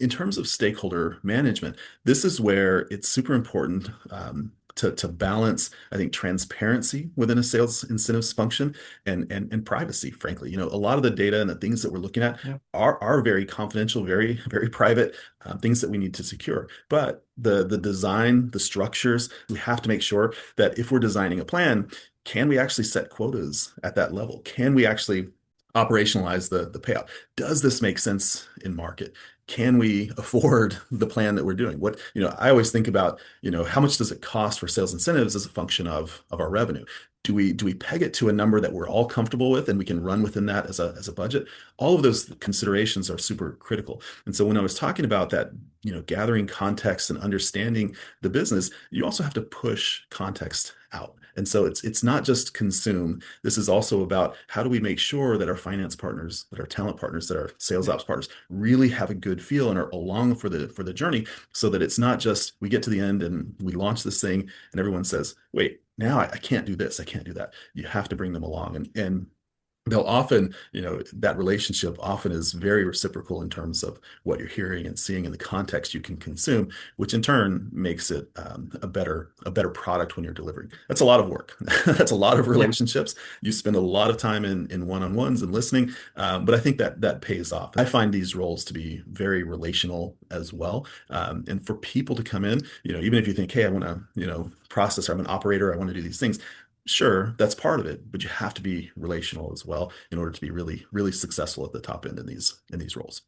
in terms of stakeholder management, this is where it's super important to balance, I think, transparency within a sales incentives function and privacy, frankly. A lot of the data and the things that we're looking at Yeah. are very confidential, very private, things that we need to secure. But the design, the structures, we have to make sure that if we're designing a plan, can we actually set quotas at that level? Can we actually operationalize the payout? Does this make sense in market? Can we afford the plan that we're doing? I always think about, how much does it cost for sales incentives as a function of our revenue? Do we peg it to a number that we're all comfortable with and we can run within that as a budget? All of those considerations are super critical. And so when I was talking about that, gathering context and understanding the business, you also have to push context out. And so it's not just consume. This is also about how do we make sure that our finance partners, that our talent partners, that our sales Yeah. ops partners really have a good feel and are along for the journey, so that it's not just we get to the end and we launch this thing and everyone says, wait, now I can't do this, I can't do that. You have to bring them along, and they'll often, that relationship often is very reciprocal in terms of what you're hearing and seeing in the context you can consume, which in turn makes it a better product when you're delivering. That's a lot of work. That's a lot of Yeah. relationships. You spend a lot of time in one-on-ones and listening, but I think that pays off. I find these roles to be very relational as well, and for people to come in, even if you think, hey, I want to, process, or I'm an operator, I want to do these things. Sure, that's part of it, but you have to be relational as well in order to be really, really successful at the top end in these roles.